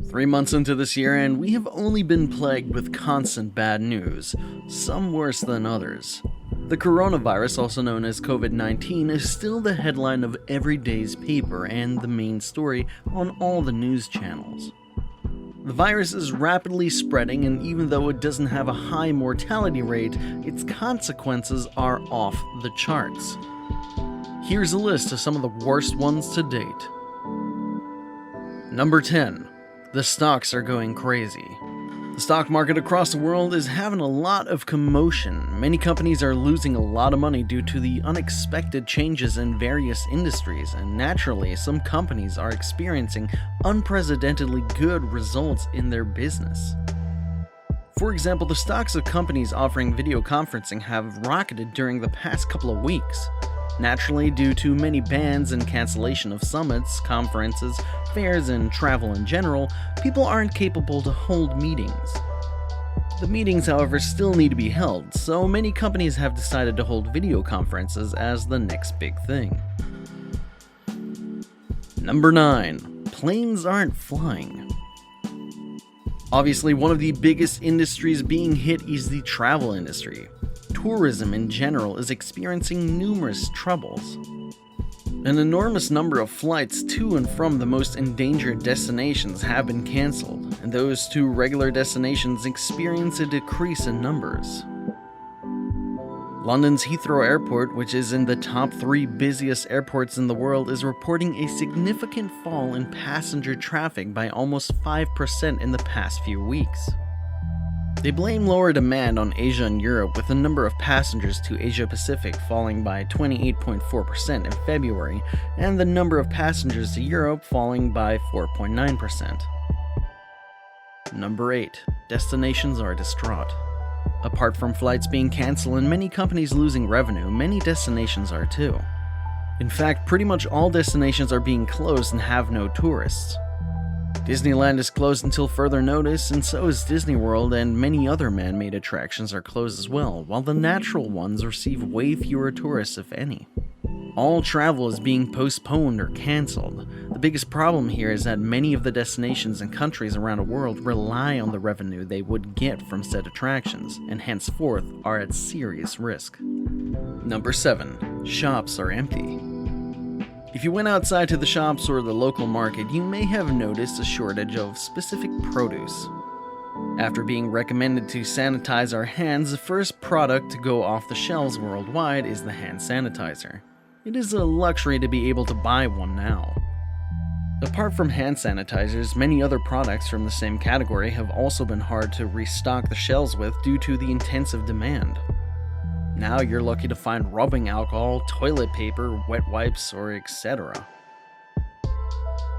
3 months into this year, and we have only been plagued with constant bad news, some worse than others. The coronavirus, also known as COVID-19, is still the headline of every day's paper and the main story on all the news channels. The virus is rapidly spreading, and even though it doesn't have a high mortality rate, its consequences are off the charts. Here's a list of some of the worst ones to date. Number 10. The stocks are going crazy. The stock market across the world is having a lot of commotion. Many companies are losing a lot of money due to the unexpected changes in various industries, and naturally, some companies are experiencing unprecedentedly good results in their business. For example, the stocks of companies offering video conferencing have rocketed during the past couple of weeks. Naturally, due to many bans and cancellation of summits, conferences, fairs, and travel in general, people aren't capable to hold meetings. The meetings, however, still need to be held, so many companies have decided to hold video conferences as the next big thing. Number 9. Planes aren't flying. Obviously, one of the biggest industries being hit is the travel industry. Tourism in general is experiencing numerous troubles. An enormous number of flights to and from the most endangered destinations have been cancelled, and those to regular destinations experience a decrease in numbers. London's Heathrow Airport, which is in the top 3 busiest airports in the world, is reporting a significant fall in passenger traffic by almost 5% in the past few weeks. They blame lower demand on Asia and Europe, with the number of passengers to Asia Pacific falling by 28.4% in February, and the number of passengers to Europe falling by 4.9%. Number 8. Destinations are distraught. Apart from flights being cancelled and many companies losing revenue, many destinations are too. In fact, pretty much all destinations are being closed and have no tourists. Disneyland is closed until further notice, and so is Disneyworld, and many other man-made attractions are closed as well, while the natural ones receive way fewer tourists, if any. All travel is being postponed or cancelled. The biggest problem here is that many of the destinations and countries around the world rely on the revenue they would get from said attractions, and henceforth are at serious risk. Number 7. Shops are empty. If you went outside to the shops or the local market, you may have noticed a shortage of specific produce. After being recommended to sanitize our hands, the first product to go off the shelves worldwide is the hand sanitizer. It is a luxury to be able to buy one now. Apart from hand sanitizers, many other products from the same category have also been hard to restock the shelves with due to the intensive demand. Now you're lucky to find rubbing alcohol, toilet paper, wet wipes, or etc.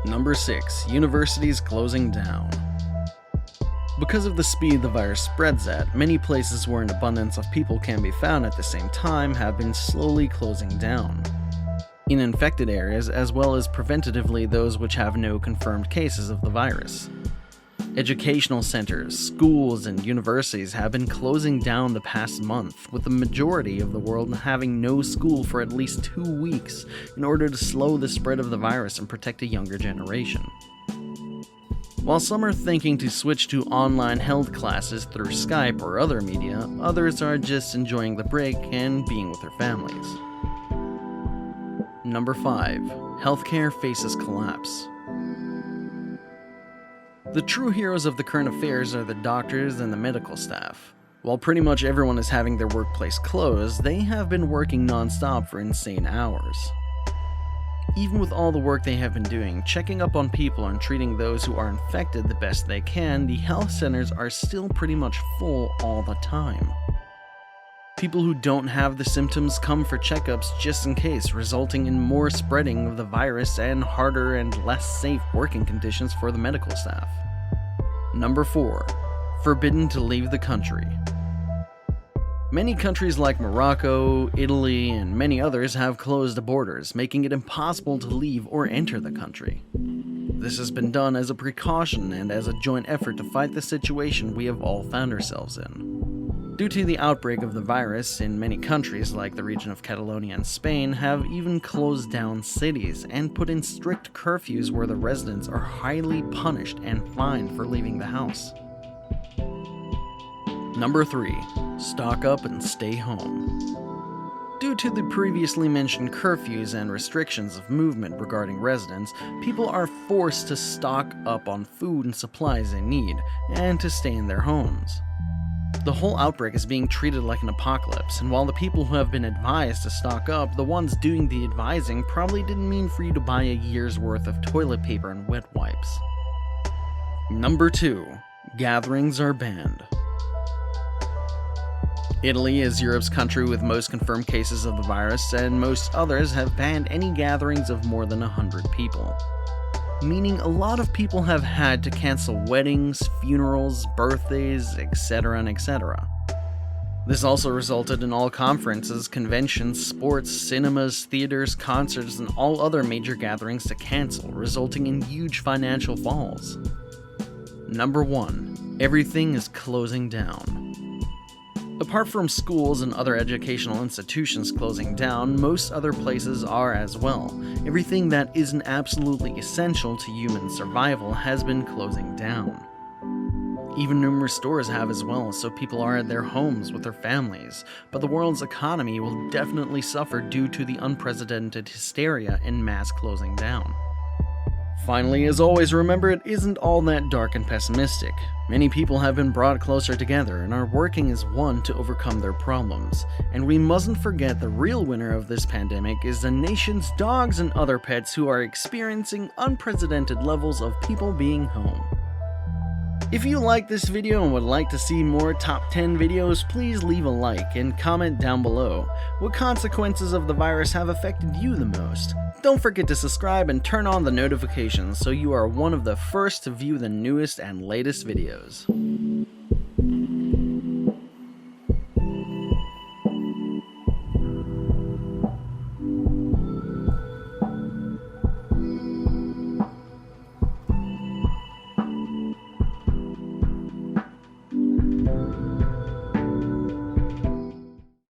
Number 6. Universities closing down. Because of the speed the virus spreads at, many places where an abundance of people can be found at the same time have been slowly closing down. In infected areas, as well as preventatively those which have no confirmed cases of the virus. Educational centers, schools, and universities have been closing down the past month, with the majority of the world having no school for at least 2 weeks in order to slow the spread of the virus and protect a younger generation. While some are thinking to switch to online held classes through Skype or other media, others are just enjoying the break and being with their families. Number 5. Healthcare faces collapse. The true heroes of the current affairs are the doctors and the medical staff. While pretty much everyone is having their workplace closed, they have been working non-stop for insane hours. Even with all the work they have been doing, checking up on people and treating those who are infected the best they can, the health centers are still pretty much full all the time. People who don't have the symptoms come for checkups just in case, resulting in more spreading of the virus and harder and less safe working conditions for the medical staff. Number 4. Forbidden to leave the country. Many countries like Morocco, Italy, and many others have closed the borders, making it impossible to leave or enter the country. This has been done as a precaution and as a joint effort to fight the situation we have all found ourselves in. Due to the outbreak of the virus, in many countries like the region of Catalonia and Spain have even closed down cities and put in strict curfews where the residents are highly punished and fined for leaving the house. Number 3. Stock up and stay home. Due to the previously mentioned curfews and restrictions of movement regarding residents, people are forced to stock up on food and supplies they need, and to stay in their homes. The whole outbreak is being treated like an apocalypse, and while the people who have been advised to stock up, the ones doing the advising probably didn't mean for you to buy a year's worth of toilet paper and wet wipes. Number 2. Gatherings are banned. Italy is Europe's country with most confirmed cases of the virus, and most others have banned any gatherings of more than 100 people. Meaning a lot of people have had to cancel weddings, funerals, birthdays, etc. This also resulted in all conferences, conventions, sports, cinemas, theaters, concerts, and all other major gatherings to cancel, resulting in huge financial falls. Number 1. Everything is closing down. Apart from schools and other educational institutions closing down, most other places are as well. Everything that isn't absolutely essential to human survival has been closing down. Even numerous stores have as well, so people are at their homes with their families, but the world's economy will definitely suffer due to the unprecedented hysteria in mass closing down. Finally, as always, remember it isn't all that dark and pessimistic. Many people have been brought closer together and are working as one to overcome their problems. And we mustn't forget the real winner of this pandemic is the nation's dogs and other pets who are experiencing unprecedented levels of people being home. If you like this video and would like to see more top 10 videos, please leave a like and comment down below. What consequences of the virus have affected you the most? Don't forget to subscribe and turn on the notifications so you are one of the first to view the newest and latest videos.